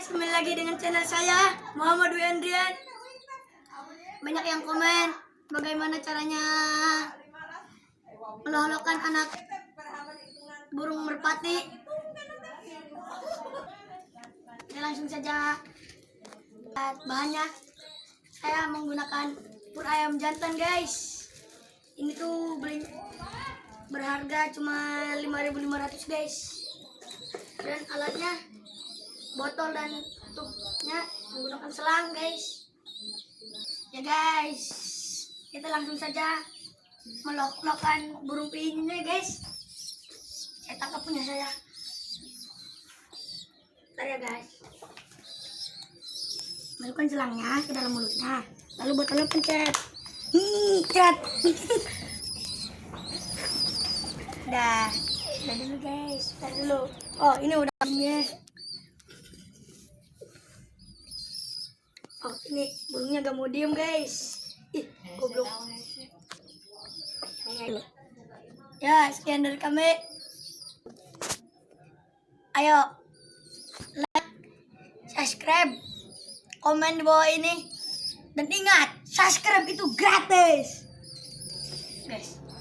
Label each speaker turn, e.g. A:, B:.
A: kembali lagi dengan channel saya Muhammad Wendrian. Banyak yang komen bagaimana caranya melolokkan anak burung merpati. Kita langsung saja lihat bahannya. Saya menggunakan pur ayam jantan, guys. Ini tuh beli berharga cuma 5.500, guys. Dan alatnya botol dan tutupnya menggunakan selang, guys. Ya guys, kita langsung saja melolokkan burung pihinya, guys. Saya tangkap punya saya. Bentar ya guys. Masukkan selangnya ke dalam mulutnya, lalu botolnya pencet. Cet. Udah dulu guys, udah dulu. Oh ini udah ini. Oh ini burungnya gak mau diem, guys. Ih, goblok. Ya, sekian dari kami. Ayo, like, subscribe, komen di bawah ini. Dan ingat, subscribe itu gratis, guys.